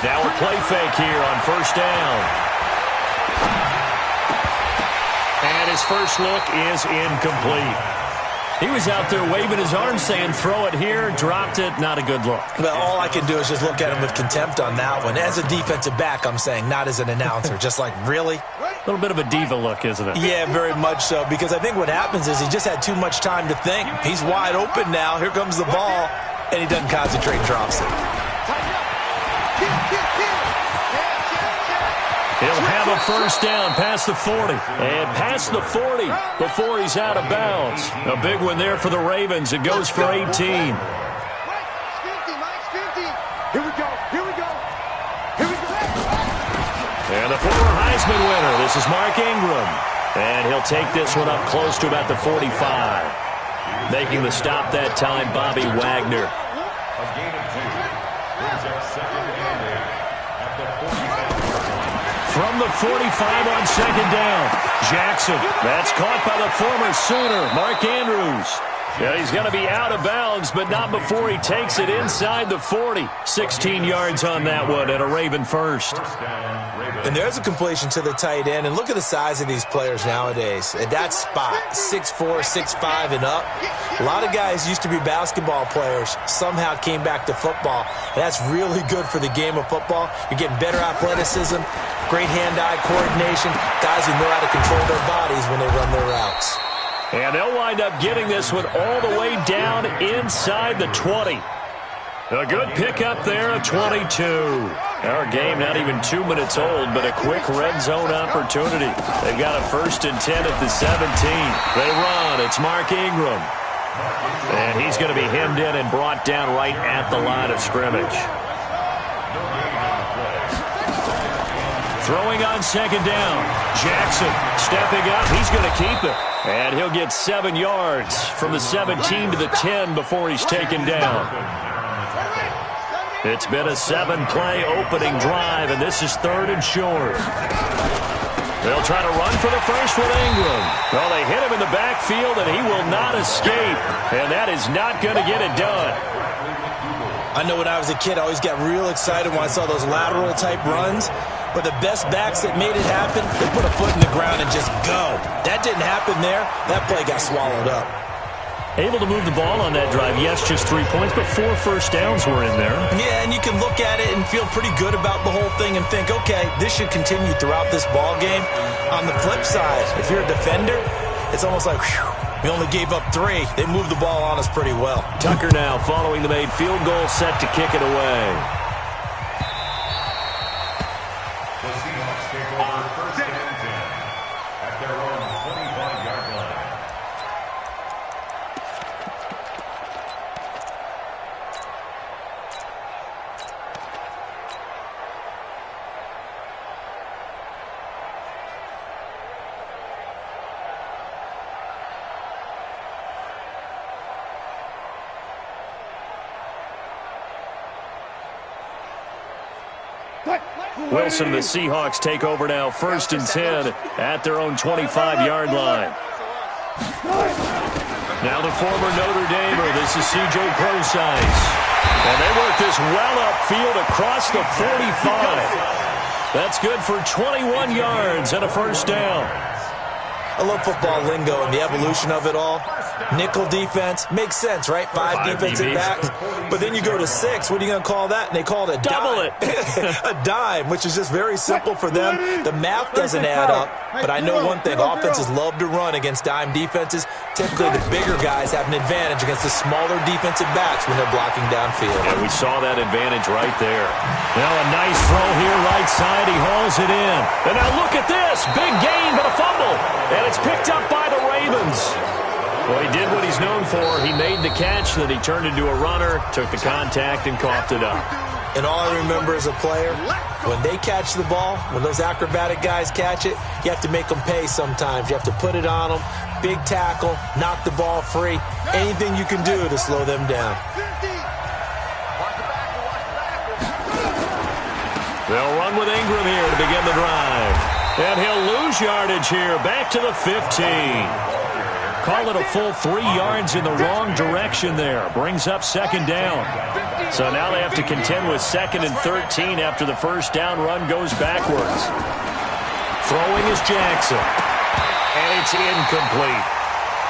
Now a play fake here on first down. And his first look is incomplete. He was out there waving his arms saying, throw it here, dropped it, not a good look. Well, all I can do is just look at him with contempt on that one. As a defensive back, I'm saying, not as an announcer. Just like, really? A little bit of a diva look, isn't it? Yeah, very much so, because I think what happens is he just had too much time to think. He's wide open now. Here comes the ball, and he doesn't concentrate and drops it. He'll have a first down past the 40. And past the 40 before he's out of bounds. A big one there for the Ravens. It goes for 18. Here we go. And the former Heisman winner, this is Mark Ingram. And he'll take this one up close to about the 45. Making the stop that time, Bobby Wagner. A gain of 2. Brings up second and 8 at the 45. From the 45 on second down, Jackson. That's caught by the former Sooner, Mark Andrews. Yeah, he's going to be out of bounds, but not before he takes it inside the 40. 16 yards on that one and a Raven first. And there's a completion to the tight end. And look at the size of these players nowadays. At that spot, 6'4", 6'5", and up. A lot of guys used to be basketball players, somehow came back to football. And that's really good for the game of football. You're getting better athleticism, great hand-eye coordination, guys who know how to control their bodies when they run their routes. And they'll wind up getting this one all the way down inside the 20. A good pickup there, a 22. Our game not even 2 minutes old, but a quick red zone opportunity. They've got a 1st and 10 at the 17. They run. It's Mark Ingram. And he's going to be hemmed in and brought down right at the line of scrimmage. Throwing on second down. Jackson stepping up. He's going to keep it. And he'll get 7 yards from the 17 to the 10 before he's taken down. It's been a 7-play opening drive, and this is 3rd and short. They'll try to run for the first with Ingram. Well, they hit him in the backfield, and he will not escape. And that is not going to get it done. I know when I was a kid, I always got real excited when I saw those lateral-type runs. But the best backs that made it happen, they put a foot in the ground and just go. That didn't happen there. That play got swallowed up. Able to move the ball on that drive. Yes, just 3 points, but 4 first downs were in there. Yeah, and you can look at it and feel pretty good about the whole thing and think, okay, this should continue throughout this ball game. On the flip side, if you're a defender, it's almost like, whew, we only gave up 3. They moved the ball on us pretty well. Tucker now following the made field goal, set to kick it away. The Seahawks take over 1st and 10 at their own 25-yard line. Wilson and the Seahawks take over now, 1st and 10 at their own 25-yard line. Now the former Notre Damer, this is C.J. Prosise. And they work this well upfield across the 45. That's good for 21 yards and a first down. I love football lingo and the evolution of it all. Nickel defense makes sense, right? 5 defensive backs. But then you go to 6. What are you going to call that? And they call it a double dime. A dime, which is just very simple for them. The math doesn't add up. But I know one thing. Offenses love to run against dime defenses. Typically, the bigger guys have an advantage against the smaller defensive backs when they're blocking downfield. Yeah, we saw that advantage right there. Now a nice throw here right side. He hauls it in. And now look at this. Big gain, but a fumble. And it's picked up by the Ravens. Well, he did what he's known for. He made the catch, then he turned into a runner, took the contact, and coughed it up. And all I remember as a player, when they catch the ball, when those acrobatic guys catch it, you have to make them pay sometimes. You have to put it on them, big tackle, knock the ball free, anything you can do to slow them down. They'll run with Ingram here to begin the drive. And he'll lose yardage here, back to the 15. Call it a full 3 yards in the wrong direction there. Brings up second down. So now they have to contend with 2nd and 13 after the first down run goes backwards. Throwing is Jackson. And it's incomplete.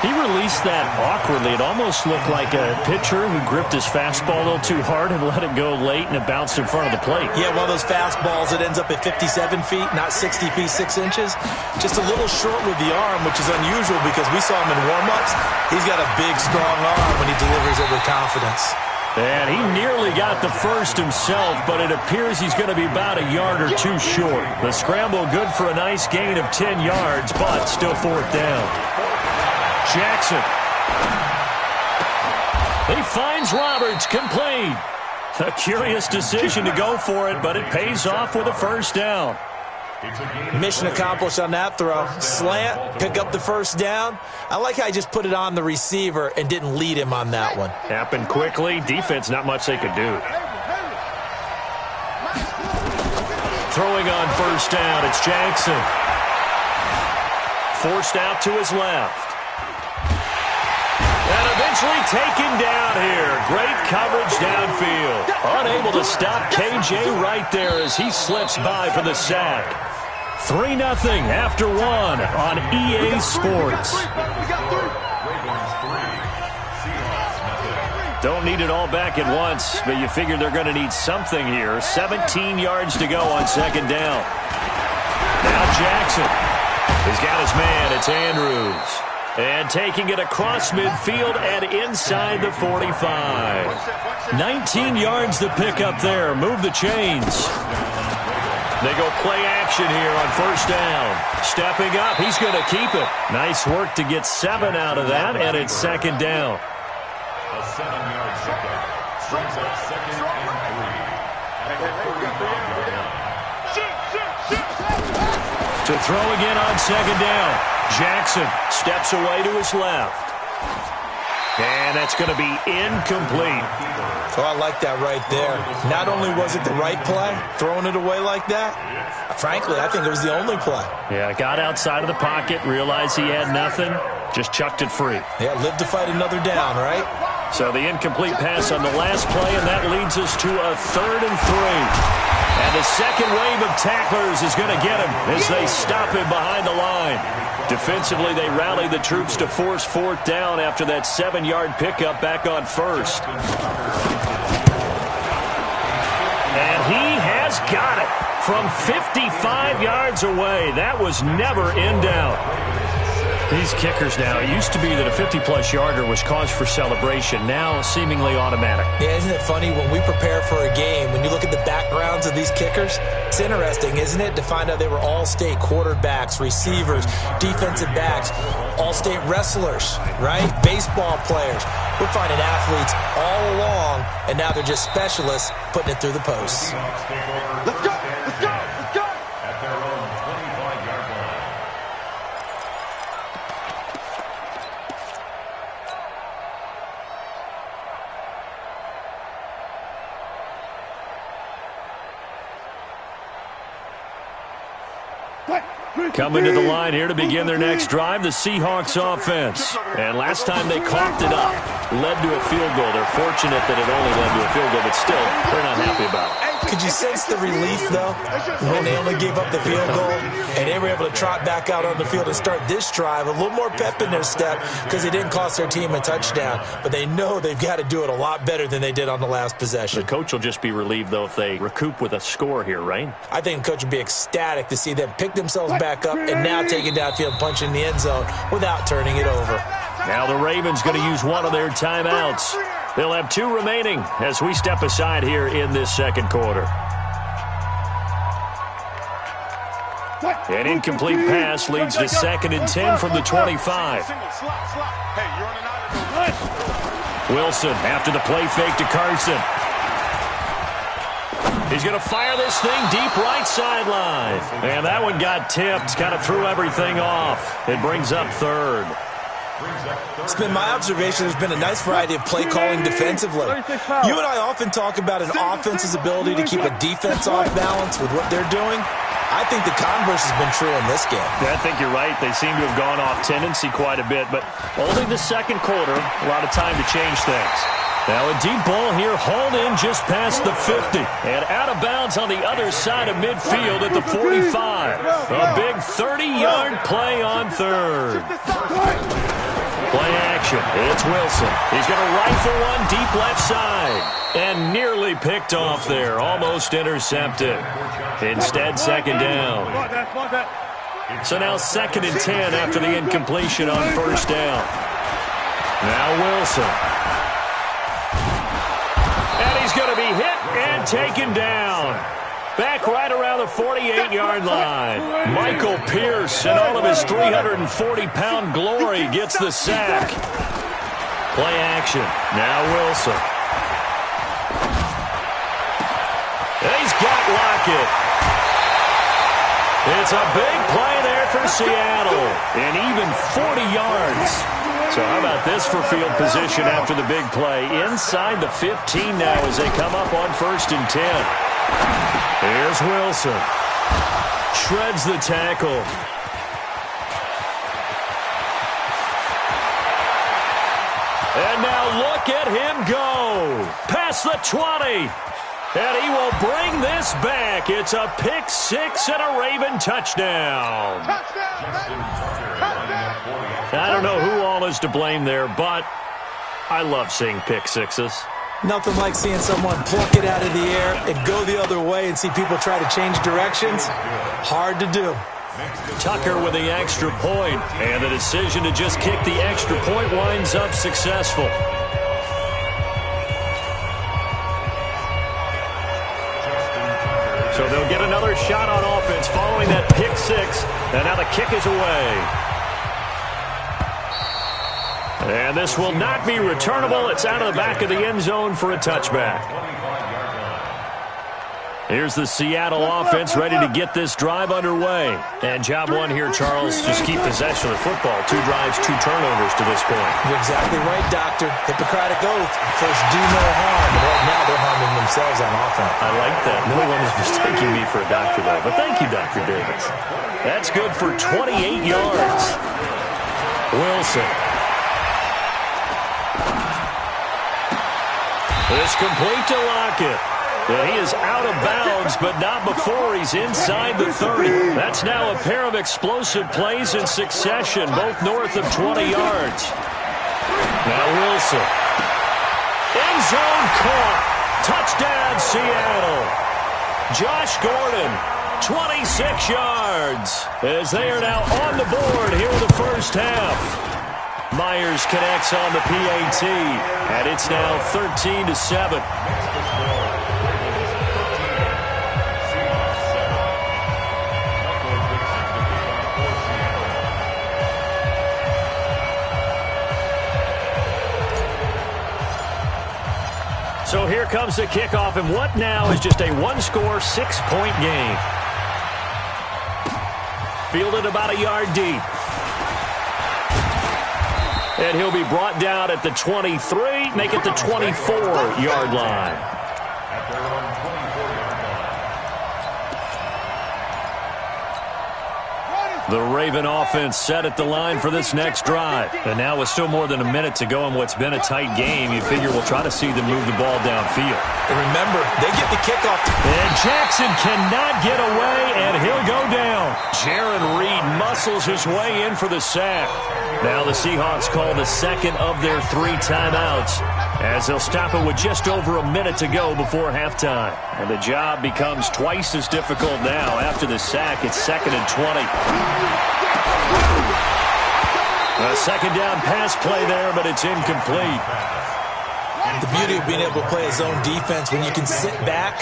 He released that awkwardly. It almost looked like a pitcher who gripped his fastball a little too hard and let it go late, and it bounced in front of the plate. Yeah, one of those fastballs that ends up at 57 feet, not 60 feet, 6 inches. Just a little short with the arm, which is unusual because we saw him in warm-ups. He's got a big, strong arm when he delivers it with confidence. And he nearly got the first himself, but it appears he's going to be about a yard or two short. The scramble good for a nice gain of 10 yards, but still 4th down. Jackson. He finds Roberts, complete. A curious decision to go for it, but it pays off with a first down. Mission accomplished on that throw. Slant, pick up the first down. I like how he just put it on the receiver and didn't lead him on that one. Happened quickly. Defense, not much they could do. Throwing on first down, it's Jackson. Forced out to his left. And eventually taken down here. Great coverage downfield. Unable to stop KJ right there as he slips by for the sack. 3-0 after 1 on EA Sports. Don't need it all back at once, but you figure they're going to need something here. 17 yards to go on second down. Now Jackson. He's got his man. It's Andrews. And taking it across midfield and inside the 45. 19 yards to pick up there. Move the chains. They go play action here on first down. Stepping up, he's going to keep it. Nice work to get 7 out of that, and it's second down. A 7-yard pickup brings up 2nd and 3 at the 35-yard line. To throw again on second down. Jackson steps away to his left. And that's going to be incomplete. Oh, I like that right there. Not only was it the right play, throwing it away like that, frankly, I think it was the only play. Yeah, got outside of the pocket, realized he had nothing, just chucked it free. Yeah, live to fight another down, right? So the incomplete pass on the last play, and that leads us to a 3rd and 3. And the second wave of tacklers is going to get him as they stop him behind the line. Defensively, they rally the troops to force 4th down after that 7-yard pickup back on first. And he has got it from 55 yards away. That was never in doubt. These kickers now, it used to be that a 50-plus yarder was cause for celebration. Now, seemingly automatic. Yeah, isn't it funny when we prepare for a game, when you look at the backgrounds of these kickers, it's interesting, isn't it, to find out they were all-state quarterbacks, receivers, defensive backs, all-state wrestlers, right? Baseball players. We're finding athletes all along, and now they're just specialists putting it through the posts. Let's go! Let's go! Let's go! At their own 25-yard line. Coming to the line here to begin their next drive, the Seahawks offense. And last time they coughed it up, led to a field goal. They're fortunate that it only led to a field goal, but still, they're not happy about it. Could you sense the relief, though, when they only gave up the field goal and they were able to trot back out on the field and start this drive? A little more pep in their step because they didn't cost their team a touchdown, but they know they've got to do it a lot better than they did on the last possession. The coach will just be relieved, though, if they recoup with a score here, right? I think the coach would be ecstatic to see them pick themselves back up and now take it downfield, punch in the end zone without turning it over. Now the Ravens going to use one of their timeouts. They'll have 2 remaining as we step aside here in this second quarter. An incomplete pass leads to 2nd and 10 from the 25. Wilson after the play fake to Carson. He's going to fire this thing deep right sideline. And that one got tipped, kind of threw everything off. It brings up 3rd. It's been my observation there's been a nice variety of play calling defensively. You and I often talk about an offense's ability to keep a defense off balance with what they're doing. I think the converse has been true in this game. Yeah, I think you're right. They seem to have gone off tendency quite a bit, but only the second quarter, a lot of time to change things. Now a deep ball here, hauled in just past the 50. And out of bounds on the other side of midfield at the 45. A big 30-yard play on third. Play action. It's Wilson. He's going to rifle one deep left side. And nearly picked off there. Almost intercepted. Instead, second down. So now 2nd and 10 after the incompletion on first down. Now Wilson. And he's going to be hit and taken down. Back right around the 48-yard line. Michael Pierce, in all of his 340-pound glory, gets the sack. Play action. Now Wilson. He's got Lockett. It's a big play there for Seattle. And even 40 yards. So how about this for field position after the big play? Inside the 15 now as they come up on 1st and 10. Here's Wilson. Shreds the tackle. And now look at him go. Past the 20. And he will bring this back. It's a pick six and a Raven touchdown. I don't know who all is to blame there, but I love seeing pick sixes. Nothing like seeing someone pluck it out of the air and go the other way and see people try to change directions. Hard to do. Tucker with the extra point, and the decision to just kick the extra point winds up successful. So they'll get another shot on offense following that pick six, and now the kick is away. And this will not be returnable. It's out of the back of the end zone for a touchback. Here's the Seattle offense ready to get this drive underway. And job one here, Charles, just keep possession of the football. 2 drives, 2 turnovers to this point. You're exactly right, Doctor. Hippocratic oath. First, do no harm. And right now, they're harming themselves on offense. I like that. No one is mistaking me for a doctor, though. But thank you, Dr. Davis. That's good for 28 yards. Wilson. It's complete to Lockett. And he is out of bounds, but not before he's inside the 30. That's now a pair of explosive plays in succession, both north of 20 yards. Now Wilson. End zone caught. Touchdown, Seattle. Josh Gordon, 26 yards, as they are now on the board here in the first half. Myers connects on the PAT, and it's now 13-7. So here comes the kickoff, and what now is just a one-score, 6-point game. Fielded about a yard deep. And he'll be brought down at the 23, make it the 24-yard line. The Raven offense set at the line for this next drive. And now with still more than a minute to go in what's been a tight game, you figure we'll try to see them move the ball downfield. And remember, they get the kickoff. And Jackson cannot get away, and he'll go down. Jaron Reed muscles his way in for the sack. Now the Seahawks call the second of their 3 timeouts, as they'll stop it with just over a minute to go before halftime. And the job becomes twice as difficult now. After the sack, it's 2nd and 20. A second down pass play there, but it's incomplete. The beauty of being able to play a zone defense, when you can sit back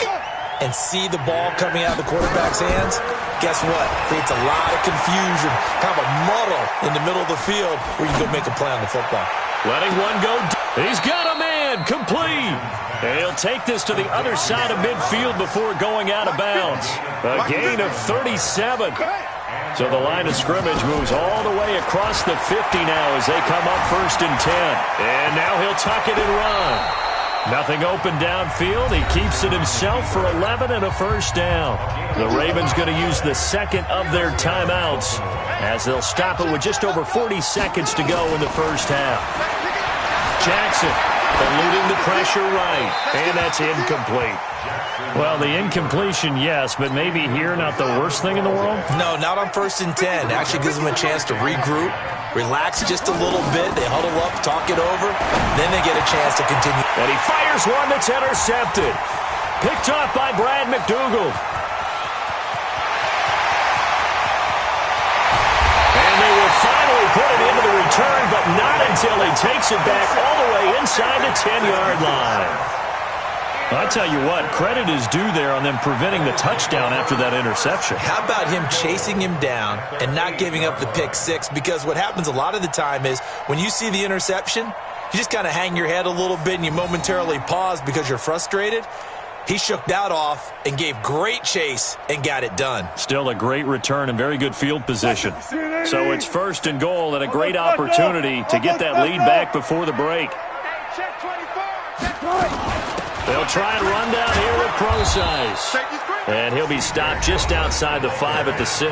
and see the ball coming out of the quarterback's hands, guess what? Creates a lot of confusion, kind of a muddle in the middle of the field where you can go make a play on the football. Letting one go. He's got a man. Complete. And he'll take this to the other side of midfield before going out of bounds. A gain of 37. So the line of scrimmage moves all the way across the 50 now as they come up 1st and 10. And now he'll tuck it and run. Nothing open downfield. He keeps it himself for 11 and a first down. The Ravens going to use the second of their timeouts as they'll stop it with just over 40 seconds to go in the first half. Jackson eluding the pressure right, and that's incomplete. Well, the incompletion, yes, but maybe here not the worst thing in the world? No, not on 1st and 10. Actually gives them a chance to regroup, relax just a little bit. They huddle up, talk it over, then they get a chance to continue. And he fires one that's intercepted. Picked off by Brad McDougald. And they will finally put it into the return, but not until he takes it back all the way inside the 10-yard line. I tell you what, credit is due there on them preventing the touchdown after that interception. How about him chasing him down and not giving up the pick six? Because what happens a lot of the time is when you see the interception, you just kind of hang your head a little bit and you momentarily pause because you're frustrated. He shook that off and gave great chase and got it done. Still a great return and very good field position. So it's 1st and goal and a great opportunity to get that lead back before the break. They'll try and run down here with Procise. And he'll be stopped just outside the 5 at the 6.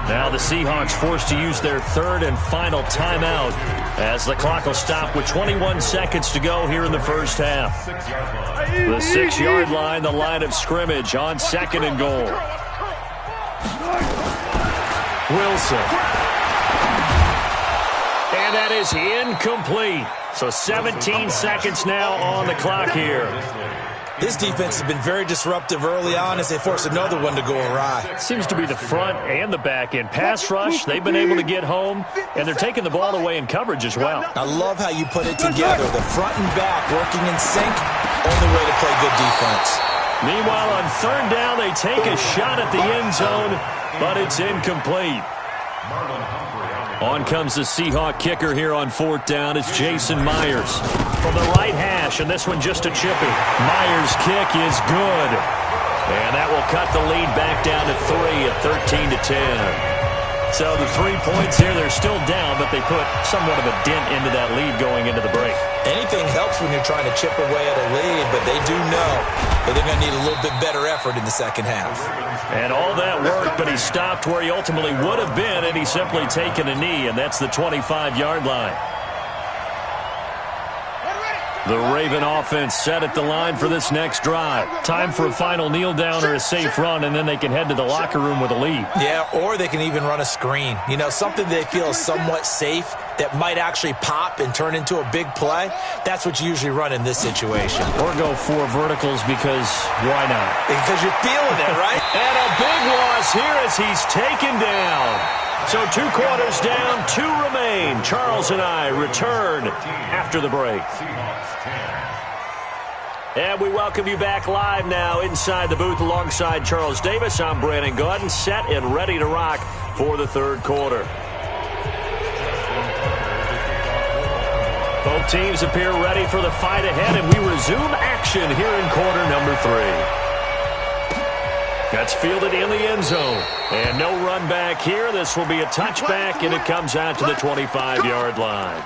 Now the Seahawks forced to use their 3rd and final timeout as the clock will stop with 21 seconds to go here in the first half. The 6-yard line, the line of scrimmage on 2nd and goal. Wilson. And that is incomplete. So 17 seconds now on the clock here. This defense has been very disruptive early on as they force another one to go awry. Seems to be the front and the back end. Pass rush, they've been able to get home, and they're taking the ball away in coverage as well. I love how you put it together. The front and back working in sync, only way to play good defense. Meanwhile, on 3rd down, they take a shot at the end zone, but it's incomplete. On comes the Seahawk kicker here on 4th down. It's Jason Myers from the right hash, and this one just a chippy. Myers' kick is good. And that will cut the lead back down to 3 at 13-10. So the 3 points here, they're still down, but they put somewhat of a dent into that lead going into the break. Anything helps when you're trying to chip away at a lead, but they do know that they're going to need a little bit better effort in the second half. And all that worked, but he stopped where he ultimately would have been, and he's simply taken a knee, and that's the 25-yard line. The Raven offense set at the line for this next drive. Time for a final kneel down or a safe run, and then they can head to the locker room with a lead. Yeah, or they can even run a screen. You know, something they feel is somewhat safe that might actually pop and turn into a big play. That's what you usually run in this situation. Or go 4 verticals because why not? Because you're feeling it, right? And a big loss here as he's taken down. So 2 quarters down, 2 remain. Charles and I return after the break. And we welcome you back live now inside the booth alongside Charles Davis. I'm Brandon Gaudin, set and ready to rock for the 3rd quarter. Both teams appear ready for the fight ahead, and we resume action here in quarter number 3. That's fielded in the end zone. And no run back here. This will be a touchback, and it comes out to the 25-yard line.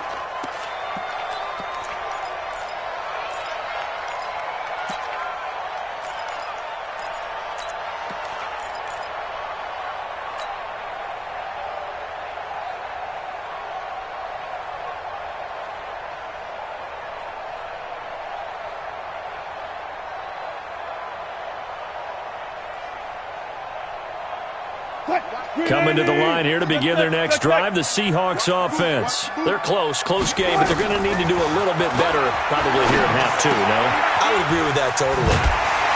Coming to the line here to begin their next drive, the Seahawks offense. They're close game, but they're going to need to do a little bit better probably here at half 2, no? I would agree with that totally.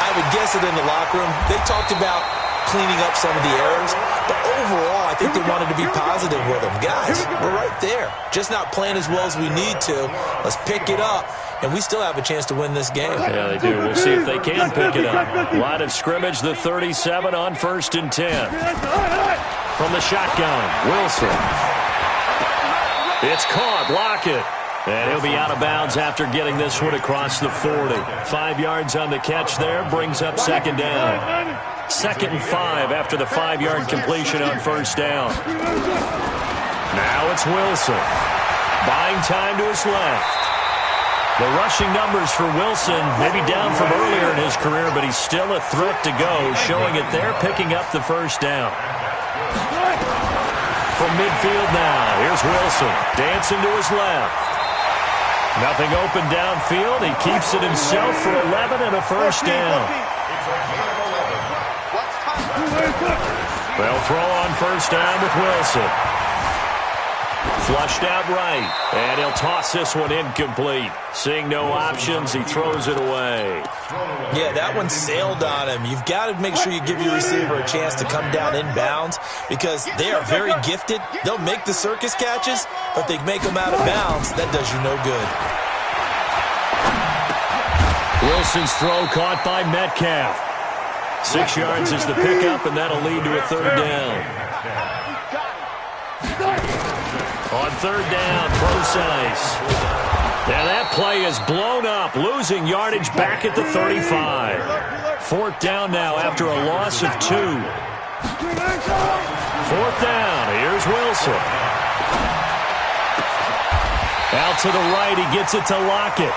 I would guess it in the locker room. They talked about cleaning up some of the errors, but overall, I think they wanted to be positive with them. Guys, we're right there. Just not playing as well as we need to. Let's pick it up, and we still have a chance to win this game. Yeah, they do. We'll see if they can pick it up. Line of scrimmage, the 37 on 1st and 10. From the shotgun, Wilson. It's caught. Lockett. And he'll be out of bounds after getting this one across the 40. 5 yards on the catch there, brings up second down. 2nd and 5 after the 5-yard completion on first down. Now it's Wilson. Buying time to his left. The rushing numbers for Wilson, maybe down from earlier in his career, but he's still a threat to go, showing it there, picking up the first down. From midfield now, here's Wilson, dancing to his left. Nothing open downfield. He keeps it himself for 11 and a first down. They'll throw on first down with Wilson. Flushed out right, and he'll toss this one incomplete. Seeing no options, he throws it away. Yeah, that one sailed on him. You've got to make sure you give your receiver a chance to come down inbounds because they are very gifted. They'll make the circus catches, but if they make them out of bounds, that does you no good. Wilson's throw caught by Metcalf. 6 yards is the pickup, and that'll lead to a third down. On third down, Procise. Now that play is blown up, losing yardage back at the 35. 4th down now after a loss of 2. 4th down, here's Wilson. Out to the right, he gets it to Lockett.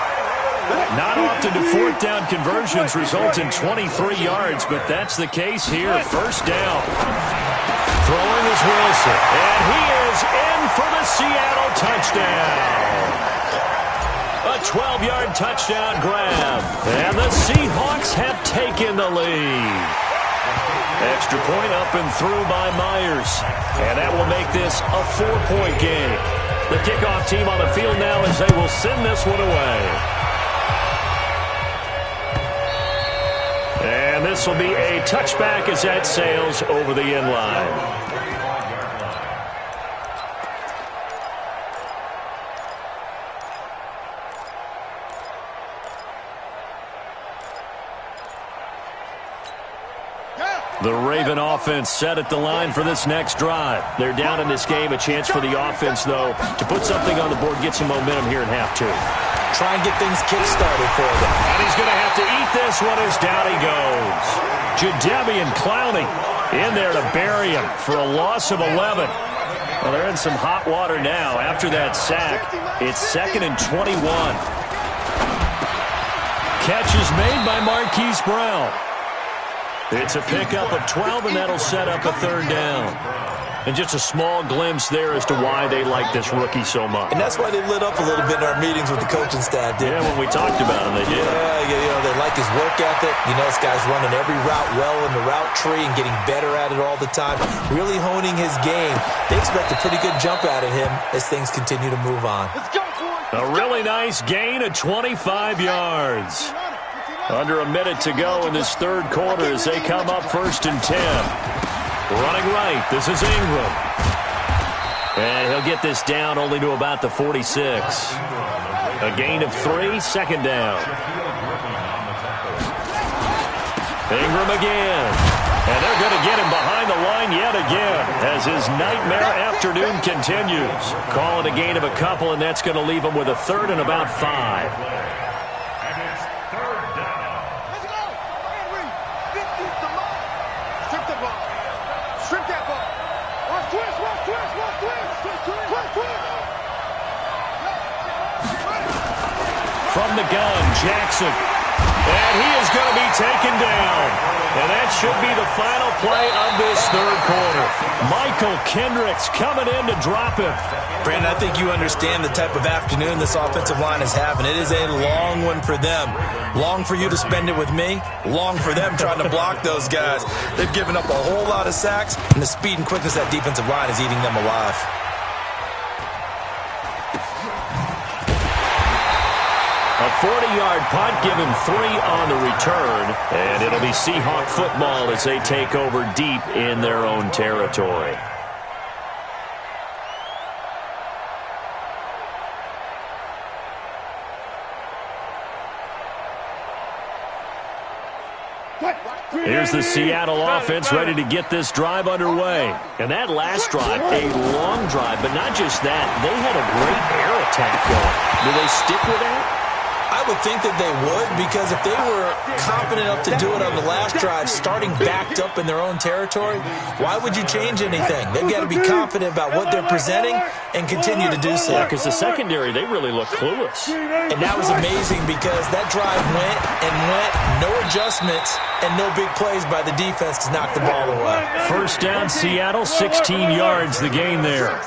Not often do 4th down conversions result in 23 yards, but that's the case here. First down. Throwing is Wilson, and he is in for the Seattle touchdown. A 12-yard touchdown grab, and the Seahawks have taken the lead. Extra point up and through by Myers, and that will make this a 4-point game. The kickoff team on the field now as they will send this one away. And this will be a touchback as that sails over the end line. The Raven offense set at the line for this next drive. They're down in this game. A chance for the offense, though, to put something on the board, get some momentum here in half 2. Try and get things kick-started for them. And he's going to have to eat this one as down he goes. Jadeveon Clowney in there to bury him for a loss of 11. Well, they're in some hot water now. After that sack, it's 2nd and 21. Catch is made by Marquise Brown. It's a pickup of 12, and that'll set up a third down. And just a small glimpse there as to why they like this rookie so much. And that's why they lit up a little bit in our meetings with the coaching staff, didn't they? When we talked about him, they did. Yeah, they like his work ethic. This guy's running every route well in the route tree and getting better at it all the time, really honing his game. They expect a pretty good jump out of him as things continue to move on. A really nice gain of 25 yards. Under a minute to go in this third quarter as they come up 1st and 10. Running right, this is Ingram. And he'll get this down only to about the 46. A gain of 3, 2nd down. Ingram again. And they're going to get him behind the line yet again as his nightmare afternoon continues. Call it a gain of a couple, and that's going to leave him with a 3rd and about 5. From the gun, Jackson. And he is going to be taken down. And that should be the final play of this third quarter. Michael Kendricks coming in to drop him. Brandon, I think you understand the type of afternoon this offensive line is having. It is a long one for them. Long for you to spend it with me. Long for them trying to block those guys. They've given up a whole lot of sacks, and the speed and quickness of that defensive line is eating them alive. A 40-yard punt, give him 3 on the return, and it'll be Seahawk football as they take over deep in their own territory. Here's the Seattle offense ready to get this drive underway. And that last drive, a long drive, but not just that. They had a great air attack going. Do they stick with that? I would think that they would, because if they were confident enough to do it on the last drive, starting backed up in their own territory, why would you change anything? They've got to be confident about what they're presenting and continue to do so. Yeah, because the secondary, they really look clueless. And that was amazing because that drive went and went, no adjustments, and no big plays by the defense to knock the ball away. First down, Seattle, 16 yards, the gain there.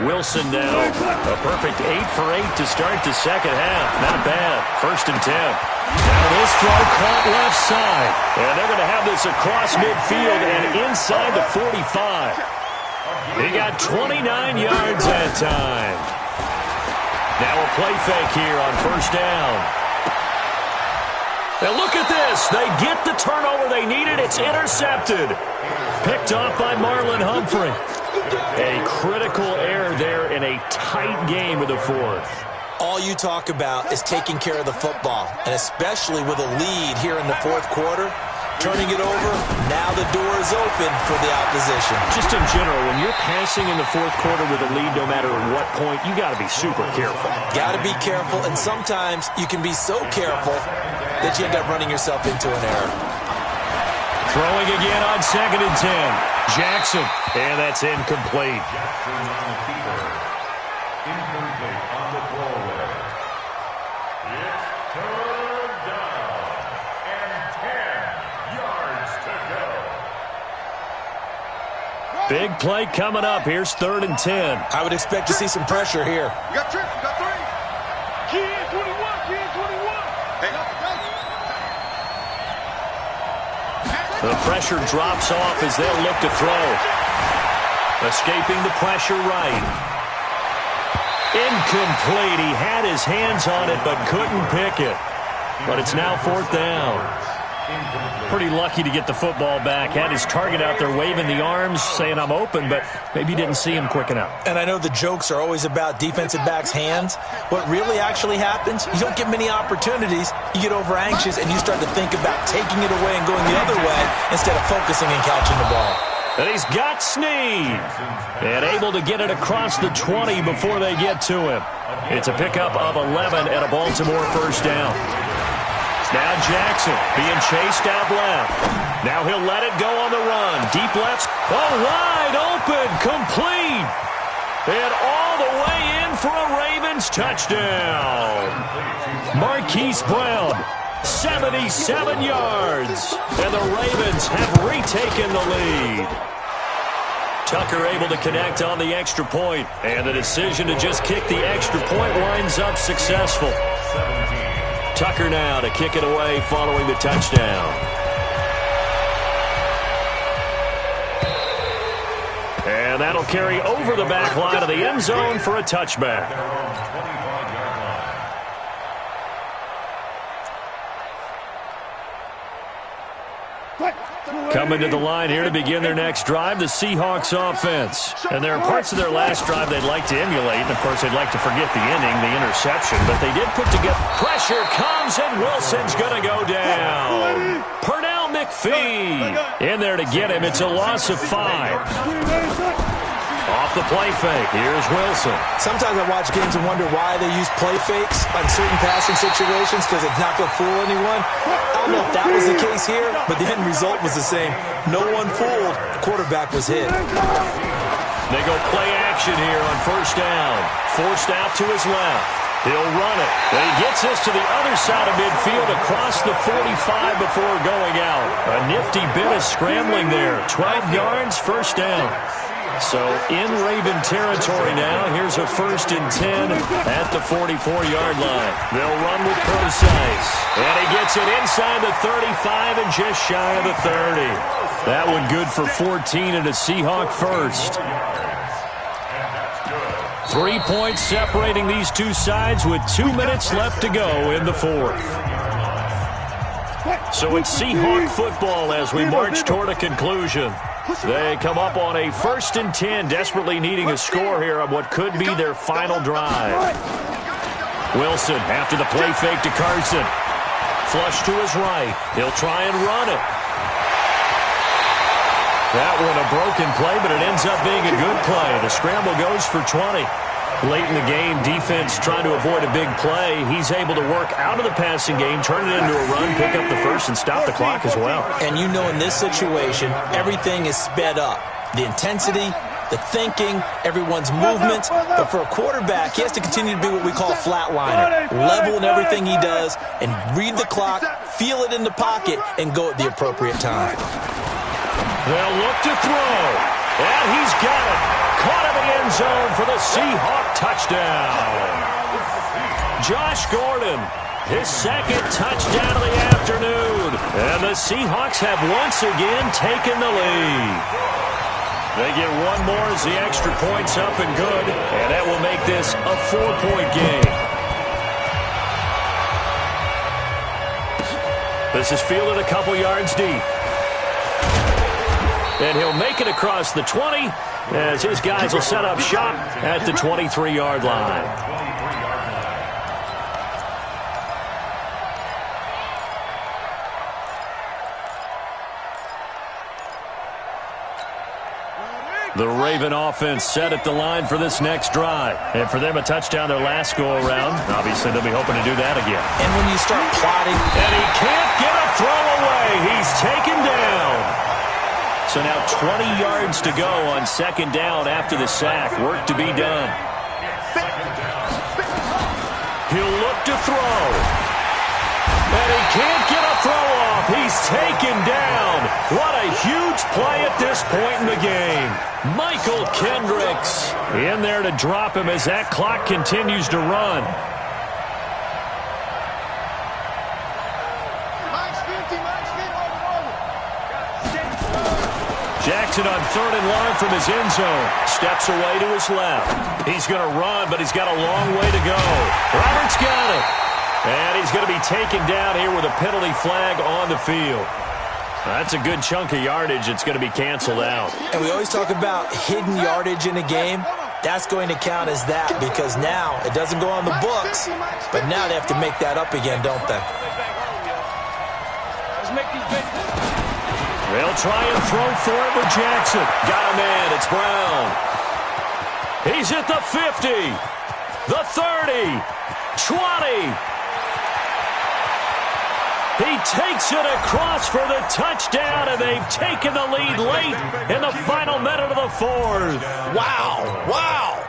Wilson now, a perfect 8 for 8 to start the second half. Not bad. First and 10. Now this throw caught left side. And they're going to have this across midfield and inside the 45. He got 29 yards that time. Now a play fake here on first down. And look at this. They get the turnover they needed. It's intercepted. Picked off by Marlon Humphrey. A critical error there in a tight game of the fourth. All you talk about is taking care of the football, and especially with a lead here in the fourth quarter, turning it over, now the door is open for the opposition. Just in general, when you're passing in the fourth quarter with a lead, no matter at what point, you got to be super careful. Got to be careful, and sometimes you can be so careful that you end up running yourself into an error. Throwing again on second and 10. Jackson, and that's incomplete. Jackson on the keeper. Incomplete on the throwaway. It's third down and 10 yards to go. Big play coming up. Here's third and 10. I would expect to see some pressure here. You got trips, you got 3. Key in 21, key in 21. Hey, The pressure drops off as they'll look to throw. Escaping the pressure right. Incomplete. He had his hands on it but couldn't pick it. But it's now fourth down. Pretty lucky to get the football back. Had his target out there waving the arms, saying I'm open, but maybe didn't see him quick enough. And I know the jokes are always about defensive backs' hands. What really actually happens, you don't get many opportunities. You get over anxious and you start to think about taking it away and going the other way instead of focusing and catching the ball. And he's got Snead. And able to get it across the 20 before they get to him. It's a pickup of 11 and a Baltimore first down. Now Jackson being chased out left. Now he'll let it go on the run. Deep left. Oh, wide open. Complete. And all the way in for a Ravens touchdown. Marquise Brown, 77 yards. And the Ravens have retaken the lead. Tucker able to connect on the extra point. And the decision to just kick the extra point winds up successful. Tucker now to kick it away following the touchdown. And that'll carry over the back line of the end zone for a touchback. Coming to the line here to begin their next drive, the Seahawks offense. And there are parts of their last drive they'd like to emulate. And, of course, they'd like to forget the inning, the interception. But they did put together. Pressure comes, and Wilson's going to go down. Pernell McPhee in there to get him. It's a loss of 5. Off the play fake. Here's Wilson. Sometimes I watch games and wonder why they use play fakes on certain passing situations because it's not going to fool anyone. I don't know if that was the case here, but the end result was the same. No one fooled. The quarterback was hit. They go play action here on first down. Forced out to his left. He'll run it. And he gets this to the other side of midfield across the 45 before going out. A nifty bit of scrambling there. 12 yards, first down. So in Raven territory now. Here's a first and 10 at the 44-yard line. They'll run with precise. And he gets it inside the 35 and just shy of the 30. That one good for 14 and a Seahawk first. 3 points separating these two sides with 2 minutes left to go in the fourth. So it's Seahawk football as we march toward a conclusion. They come up on a first and 10, desperately needing a score here on what could be their final drive. Wilson after the play fake to Carson. flush to his right. He'll try and run it. That one a broken play, but it ends up being a good play. The scramble goes for 20. Late in the game, defense trying to avoid a big play. He's able to work out of the passing game, turn it into a run, pick up the first, and stop the clock as well. And you know in this situation, everything is sped up. The intensity, the thinking, everyone's movements. But for a quarterback, he has to continue to be what we call a flatliner. Level in everything he does and read the clock, feel it in the pocket, and go at the appropriate time. They'll look to throw. And he's got it. Caught in the end zone for the Seahawk touchdown. Josh Gordon, his second touchdown of the afternoon. And the Seahawks have once again taken the lead. They get one more as the extra point's up and good. And that will make this a 4-point game. This is fielded a couple yards deep. And he'll make it across the 20 as his guys will set up shop at the 23-yard line. The Raven offense set at the line for this next drive. And for them, a touchdown their last go-around. Obviously, they'll be hoping to do that again. And when you start plotting... And he can't get a throw away. He's taken down. So now 20 yards to go on second down after the sack. Work to be done. He'll look to throw. And he can't get a throw off. He's taken down. What a huge play at this point in the game. Michael Kendricks in there to drop him as that clock continues to run. Jackson on third and long from his end zone. Steps away to his left. He's going to run, but he's got a long way to go. Roberts got it. And he's going to be taken down here with a penalty flag on the field. That's a good chunk of yardage. It's going to be canceled out. And we always talk about hidden yardage in a game. That's going to count as that because now it doesn't go on the books, but now they have to make that up again, don't they? They'll try and throw for it with Jackson. Got a man. It's Brown. He's at the 50, the 30, 20. He takes it across for the touchdown, and they've taken the lead late in the final minute of the fourth. Wow. Wow.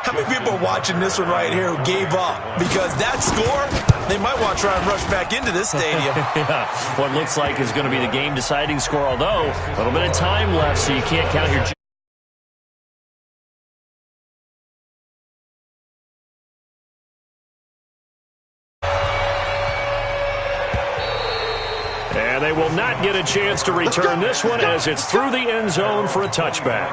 How many people are watching this one right here who gave up? Because that score, they might want to try and rush back into this stadium. Yeah, what looks like is going to be the game-deciding score, although a little bit of time left, so you can't count your... And they will not get a chance to return this one as it's through the end zone for a touchback.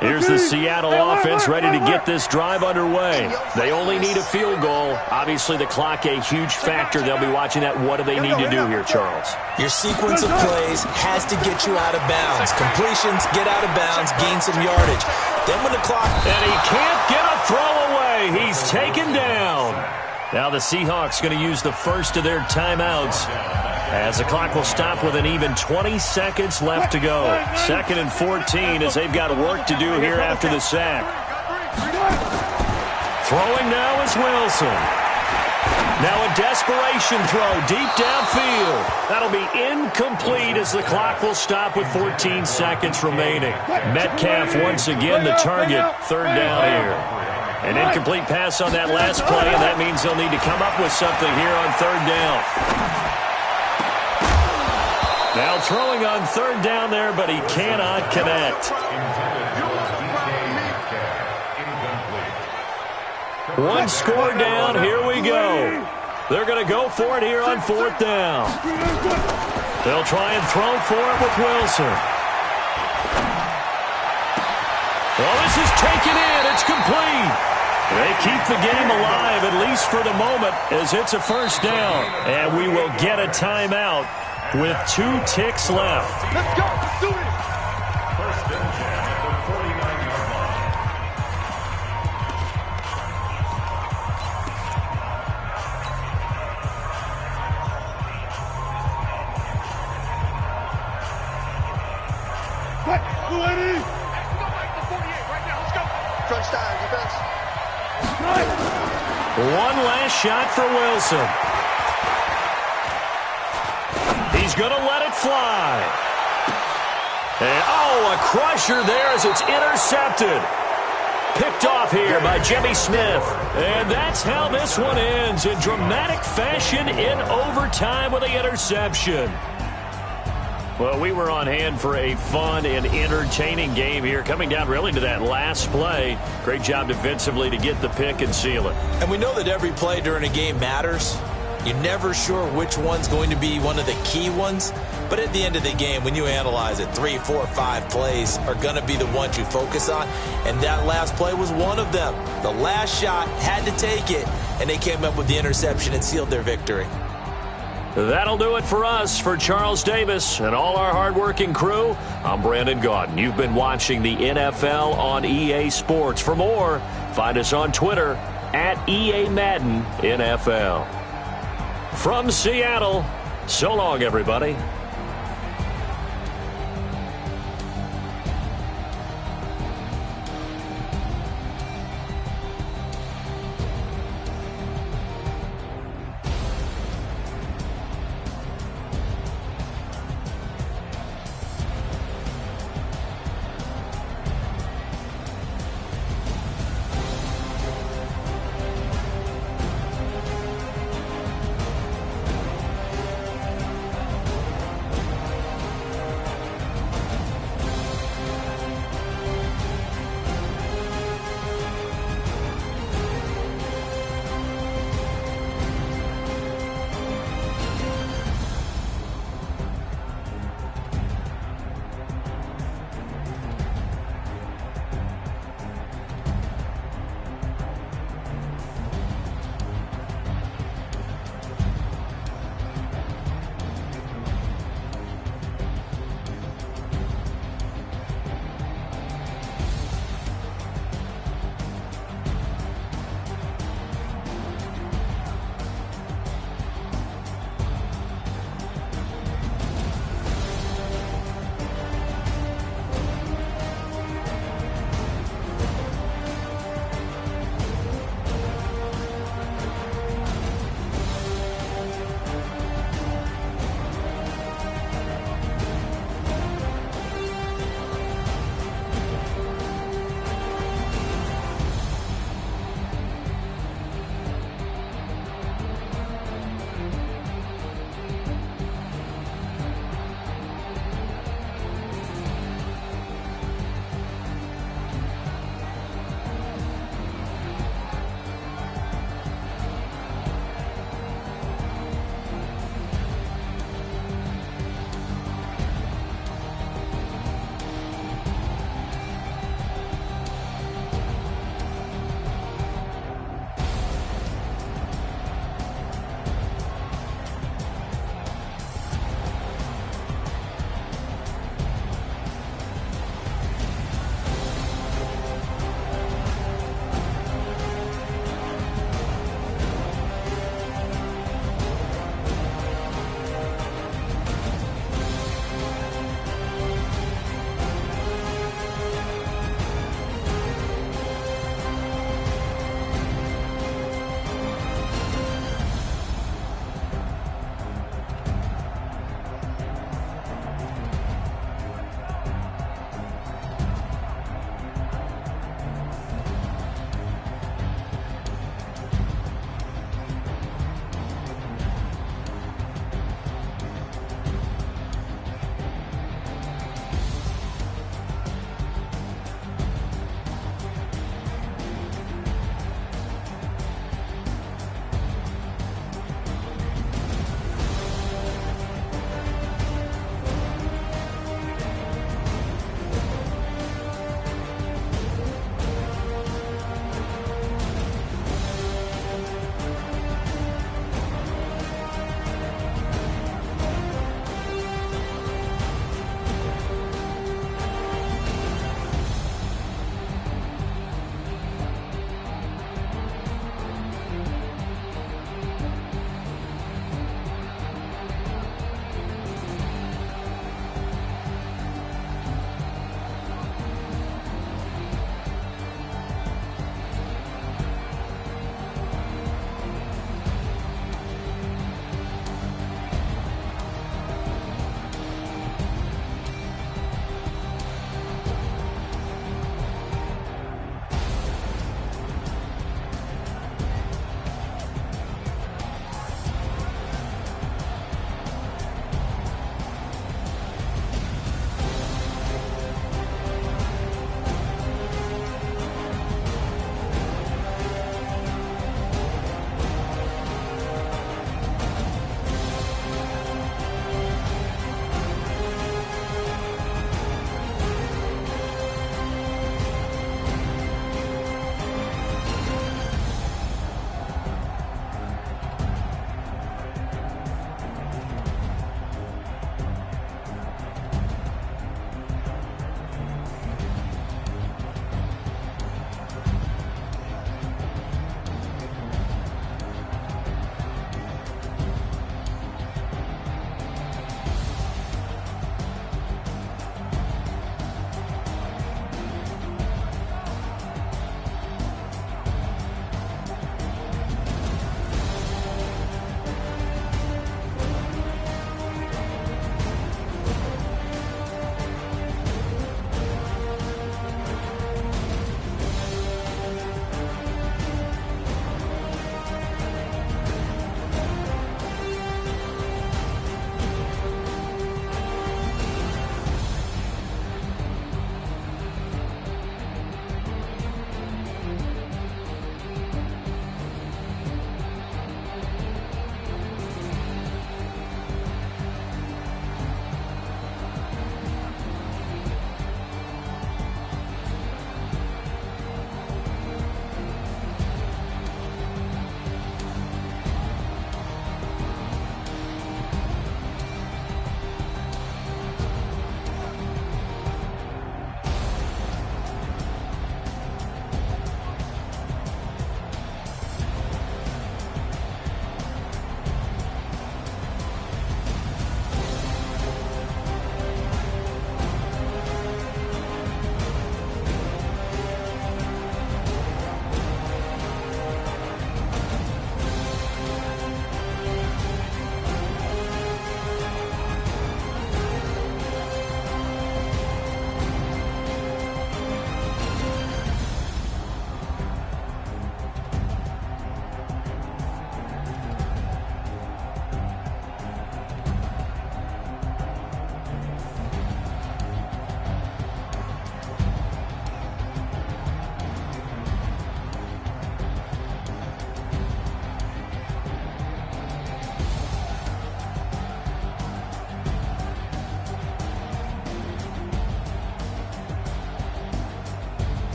Here's the Seattle offense ready to get this drive underway. They only need a field goal. Obviously, the clock a huge factor. They'll be watching that. What do they need to do here, Charles? Your sequence of plays has to get you out of bounds. Completions, get out of bounds, gain some yardage. Then when the clock... And he can't get a throw away. He's taken down. Now the Seahawks going to use the first of their timeouts as the clock will stop with an even 20 seconds left to go. 2nd and 14 as they've got work to do here after the sack. Throwing now is Wilson. Now a desperation throw deep downfield. That'll be incomplete as the clock will stop with 14 seconds remaining. Metcalf once again the target. 3rd down here. An incomplete pass on that last play, and that means they'll need to come up with something here on 3rd down. Now throwing on 3rd down there, but he cannot connect. One score down, here we go. They're going to go for it here on 4th down. They'll try and throw for it with Wilson. Well, this is taken in. It's complete. They keep the game alive, at least for the moment, as it's a 1st down. And we will get a timeout with 2 ticks left. Let's go. Let's do it. 1st and 10 at the 49-yard line. One last shot for Wilson. He's going to let it fly. And, oh, a crusher there as it's intercepted. Picked off here by Jimmy Smith. And that's how this one ends, in dramatic fashion in overtime with the interception. Well, we were on hand for a fun and entertaining game here, coming down really to that last play. Great job defensively to get the pick and seal it. And we know that every play during a game matters. You're never sure which one's going to be one of the key ones. But at the end of the game, when you analyze it, 3, 4, 5 plays are going to be the ones you focus on. And that last play was one of them. The last shot had to take it, and they came up with the interception and sealed their victory. That'll do it for us. For Charles Davis and all our hardworking crew, I'm Brandon Gaudin. You've been watching the NFL on EA Sports. For more, find us on Twitter at EA Madden NFL. From Seattle, so long, everybody.